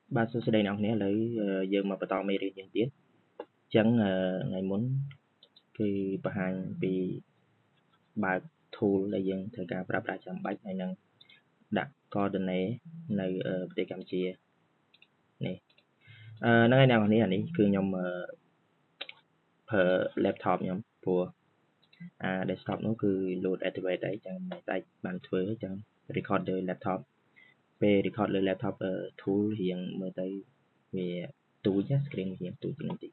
Ba số đây nào nè lấy giờ mà bắt đầu mê riêng những tiết chẳng ngày muốn cái bà hàng bị bà thu là dân thời gian bà bà chẳng bách này nâng đặt coordinate này ở để Campuchia này nó ngày nào này này cứ nhom per laptop nhom của desktop nó cứ load activate đấy chẳng này tay bàn thuế chẳng record laptop về record laptop tool hiện mới tới về túi nhé screen hiện túi chính trị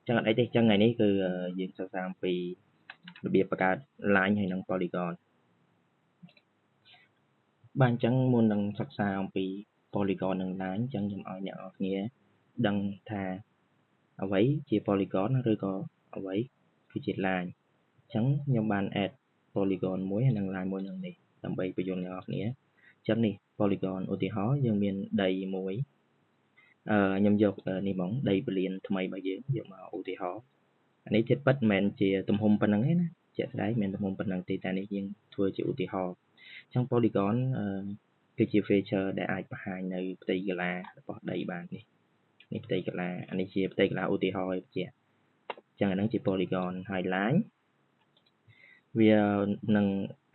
chẳng hạn đấy thì chẳng ngàyนี้คือយើងសិក្សាអំពីរបៀបបង្កើត line ហើយនិង polygon បាទអញ្ចឹងមុននឹងសិក្សាអំពី polygon និង line អញ្ចឹងខ្ញុំឲ្យអ្នកនរគ្នាដឹងថាអ្វីជា polygon ឬក៏អ្វីគឺជា line អញ្ចឹងខ្ញុំបាន add polygon មួយហើយនិង line មួយនឹងនេះដើម្បីបញ្យល់អ្នកនរគ្នាអញ្ចឹងនេះ polygon ឧទាហរណ៍យើងមានដីមួយខ្ញុំយកនេះហ្មងដីពលានថ្មីរបស់យើងយកមកឧទាហរណ៍អានេះចិត្តពិតមិនមែនជាទំហំប៉ុណ្ណឹងទេណាជាក់ស្ដែងមិនមែនទំហំប៉ុណ្ណឹងទេតែនេះយើងធ្វើជាឧទាហរណ៍អញ្ចឹង polygon គឺជា feature ដែលអាចបង្ហាញនៅផ្ទៃកន្លារបស់ដីបាននេះផ្ទៃកន្លាអានេះជាផ្ទៃកន្លាឧទាហរណ៍ឲ្យជាអញ្ចឹងអាហ្នឹងជា polygon ហើយ line វានឹង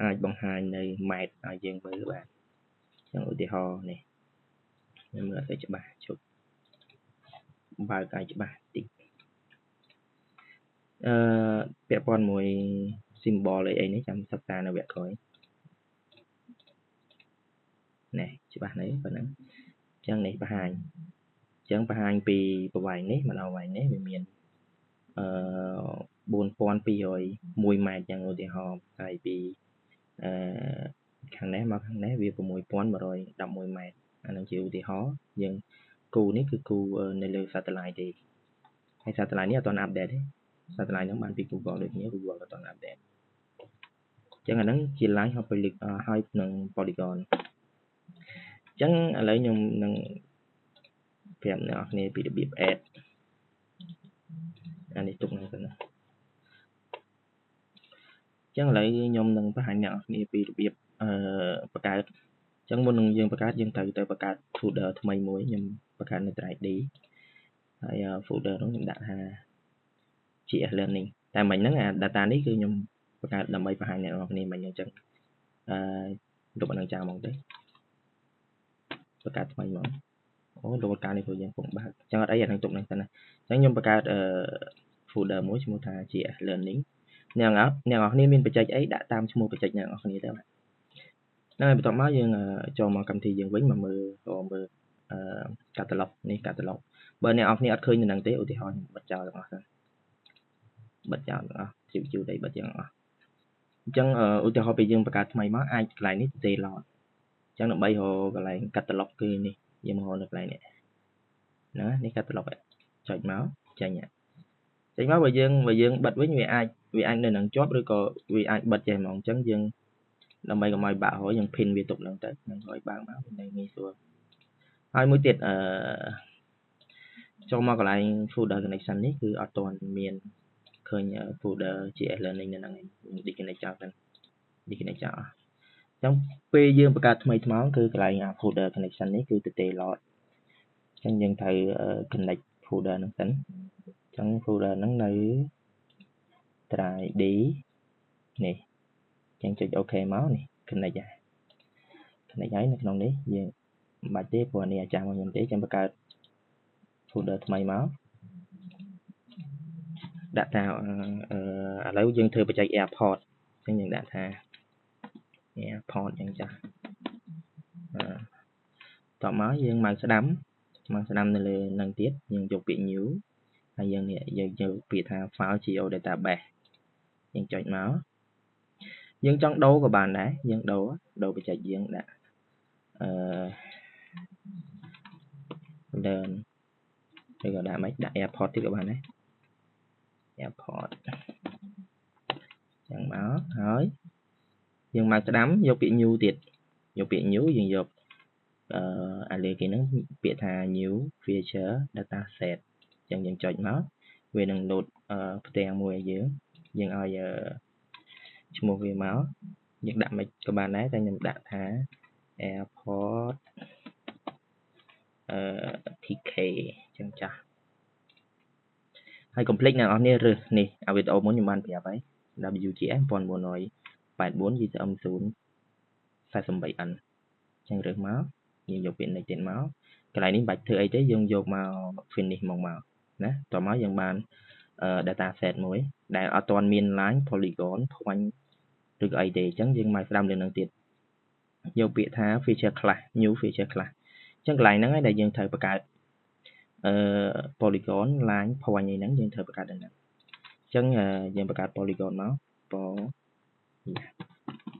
អាចបង្ហាញនៅ map ឲ្យយើងមើលបានអញ្ចឹងឧទាហរណ៍នេះខ្ញុំមើលឲ្យច្បាស់ជប់បើកឲ្យច្បាស់តិចពាក់ព័ន្ធមួយ symbol អីនេះចាំសិក្សានៅវគ្គក្រោយនេះច្បាស់នេះប៉ុណ្ណឹងអញ្ចឹងនេះបង្ហាញពីប្រវែងនេះមកដល់ប្រវែងនេះវាមាន4201 ម៉ែត្រយ៉ាងឧទាហរណ៍ហើយពីខាងនេះមកខាងនេះវា6111 ម៉ែត្រអានឹងជាឧទាហរណ៍យើងគូនេះគឺគូនៅលើ satellite ទេហើយ satellite នេះអត់ទាន់អាប់ដេតទេ satellite ហ្នឹងបានពី Google ដូចគ្នា Google អត់ទាន់អាប់ដេតអញ្ចឹងអាហ្នឹងជា line ហើយនឹង polygon អញ្ចឹងឥឡូវខ្ញុំនឹងប្រាប់អ្នកនរគ្នាពីរបៀប add អានេះទុកហ្នឹងសិនណាអញ្ចឹងឥឡូវខ្ញុំនឹងបង្ហាញអ្នកនរគ្នាពីរបៀបបង្កើតអញ្ចឹងមុននឹងយើងបង្កើតយើងត្រូវទៅបង្កើត folder ថ្មីមួយខ្ញុំបង្កើតនៅ 3D ហើយ folder នោះខ្ញុំដាក់ថា GS Learning តែមិញហ្នឹងអា data នេះគឺខ្ញុំបង្កើតដើម្បីបង្ហាញអ្នកនរគ្នាមិញអញ្ចឹងលុបអានឹងចោលហ្មងទៅបង្កើតថ្មីហ្មងអូលុបការនេះព្រោះយើងកំពុងបើកអញ្ចឹងអត់អីអានឹងទុកហ្នឹងសិនណាអញ្ចឹងខ្ញុំបង្កើតfolder មួយឈ្មោះថា GS Learning អ្នកនរគ្នាមានបច្ចេកអីដាក់តាមឈ្មោះបច្ចេកអ្នកនរគ្នាទៅហ្នឹងហើយបន្ទាប់មកយើងចូលមកកម្មវិធីយើងវិញមកមើលcatalog នេះ catalog បើអ្នកនរគ្នាអត់ឃើញនៅហ្នឹងទេឧទាហរណ៍ខ្ញុំបិទចោលទាំងអស់ទៅបិទចោលទាំងអស់ជូដីបិទទាំងអស់អញ្ចឹងឧទាហរណ៍ពេលយើងបង្កើតថ្មីមកអាចកន្លែងនេះ detail lot អញ្ចឹងដើម្បីរកកន្លែង catalog គឺនេះយើងមកនៅកន្លែងនេះណានេះ catalog ចុចមកចេញមកបើយើងបិទវិញវាអាចនៅនឹងជាប់ឬក៏វាអាចបិទចេះហ្មងអញ្ចឹងយើងដើម្បីកុំឲ្យបាក់រយយើង pin វាទុកហ្នឹងទៅនឹងឲ្យបើកមកវានៅងាយស្រួលហើយមួយទៀតចូលមកកន្លែង folder connection នេះគឺអត់ទាន់មានឃើញ folder GS Learning នៅហ្នឹងឯង disconnect ចោលសិន disconnect ចោលអស់អញ្ចឹងពេលយើងបង្កើតថ្មីថ្មោងគឺកន្លែង folder connection នេះគឺ detail lot អញ្ចឹងយើងត្រូវ connect folder ហ្នឹងសិនអញ្ចឹង folder ហ្នឹងនៅ 3D នេះអញ្ចឹងចុច OK មកនេះ connect ហើយនៅក្នុងនេះយើងមិនបាច់ទេព្រោះនេះអាចារ្យមកខ្ញុំទេចាំបង្កើត folder ថ្មីមកដាក់ថាឥឡូវយើងធ្វើបច្ចេក airport អញ្ចឹងយើងដាក់ថា airport អញ្ចឹងចាស់តោះមកយើងមកស្ដាំនៅលើនឹងទៀតយើងយកពាក្យ new ហើយយើងយកពាក្យថា file geo database យើងចុចមកយើងចង់ដូរក៏បានដែរយើងដូរបច្ចេកយើងដាក់learn ឬក៏ដាក់ airport ទៀតក៏បានដែរ airport ចឹងមកហើយយើងមកស្ដាំយកពាក្យ new ទៀតយកពាក្យ new យើងយកអាលេគេហ្នឹងពាក្យថា new feature data set ចឹងយើងចុចមកវានឹង load ផ្ទាំងមួយឲ្យយើងឲ្យឈ្មោះវាមកយើងដាក់មិនក៏បានដែរតែខ្ញុំដាក់ថា airport TK ចឹងចាស់ហើយកុំភ្លេចអ្នកនរនេះរើសនេះអាវីដេអូមុនខ្ញុំបានប្រាប់ហើយ WGS 1984 GSM 048N ចឹងរើសមកយើងយកពាក្យនេះទៀតមកកន្លែងនេះបាច់ធ្វើអីទេយើងយកមក finish មកណាតមកយើងបានdata set មួយដែលអត់ទាន់មាន line polygon point ឬក៏អីទេអញ្ចឹងយើងមកស្ដាប់លើនឹងទៀតយកពាក្យថា feature class new feature class អញ្ចឹងកន្លែងហ្នឹងឯងដែលយើងត្រូវបង្កើតpolygon line point អីហ្នឹងយើងត្រូវបង្កើតដល់ហ្នឹងអញ្ចឹងយើងបង្កើត polygon មក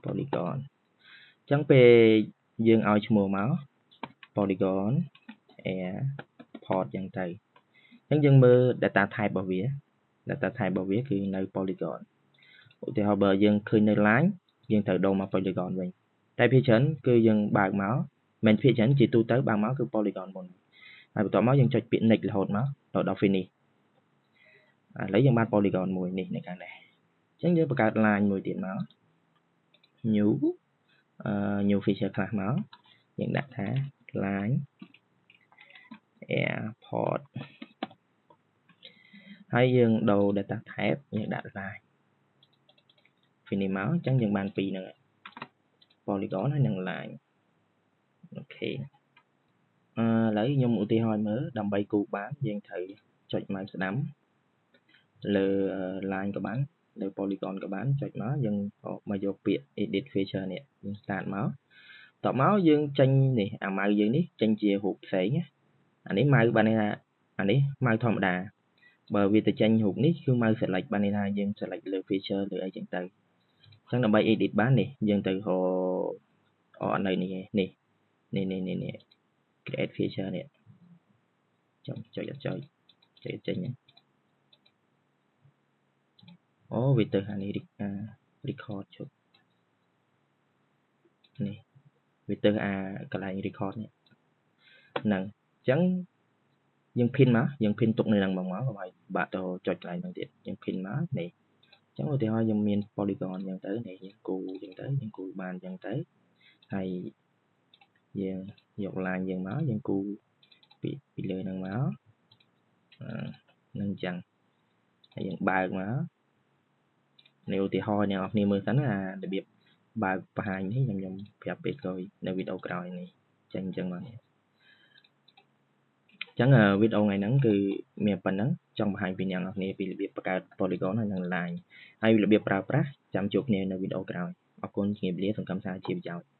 polygon អញ្ចឹងពេលយើងឲ្យឈ្មោះមក polygon airport អញ្ចឹងទៅអញ្ចឹងយើងមើល data type របស់វា data type របស់វាគឺនៅ polygon ឧទាហរណ៍បើយើងឃើញនៅ line យើងត្រូវដូរមក polygon វិញតែភាគច្រើនគឺយើងបើកមកមិនភាគច្រើនជាទូទៅបើកមកគឺ polygon មុនហើយបន្ទាប់មកយើងចុចពាក្យ next រហូតមកដល់ finish ឥឡូវយើងបាន polygon មួយនេះនៅខាងនេះអញ្ចឹងយើងបង្កើត line មួយទៀតមក new feature class មកយើងដាក់ថា line airport ហើយយើងដូរ data type យើងដាក់ line finish មកអញ្ចឹងយើងបានពីរហ្នឹង polygon ហើយនិង line អូខេឥឡូវខ្ញុំឧទាហរណ៍មើលដើម្បីគូបានយើងត្រូវចុច mouse ស្ដាំលើ line ក៏បានលើ polygon ក៏បានចុចមកយើងមកយកពាក្យ edit feature នេះយើង start មកតមកយើងចេញនេះអា mouse យើងនេះចេញជារូបផ្សេងអានេះ mouse បានន័យថាអានេះ mouse ធម្មតាបើវាទៅចេញរូបនេះគឺ mouse select បានន័យថាយើង select លើ feature លើអីចឹងទៅអញ្ចឹងដើម្បី edit បាននេះយើងទៅរកអត់នៅនេះនេះ create feature នេះចុចអត់ចុចចេញអូវាទៅអានេះ record ជប់នេះវាទៅអាកន្លែង record នេះហ្នឹងអញ្ចឹងយើង pin មកយើង pin ទុកនៅហ្នឹងមកហើយបាក់ទៅចុចកន្លែងហ្នឹងទៀតយើង pin មកនេះអញ្ចឹងឧទាហរណ៍យើងមាន polygon អញ្ចឹងទៅនេះយើងគូអញ្ចឹងទៅយើងគូបានអញ្ចឹងទៅហើយយើងយក line យើងមកយើងគូពីលើហ្នឹងមកនឹងអញ្ចឹងហើយយើងបើកមកនេះឧទាហរណ៍អ្នកនរគ្នាមើលសិនអារបៀបបើកបង្ហាញនេះខ្ញុំប្រាប់ពេលក្រោយនៅវីដេអូក្រោយនេះចឹងមកនេះអញ្ចឹងវីដេអូថ្ងៃហ្នឹងគឺមានប៉ុណ្ណឹងចង់បង្ហាញពីអ្នកនរគ្នាពីរបៀបបង្កើត polygon ហើយនិង line ហើយរបៀបប្រើប្រាស់ចាំជួបគ្នានៅវីដេអូក្រោយអរគុណជំរាបលាសង្ឃឹមថាជាប្រយោជន៍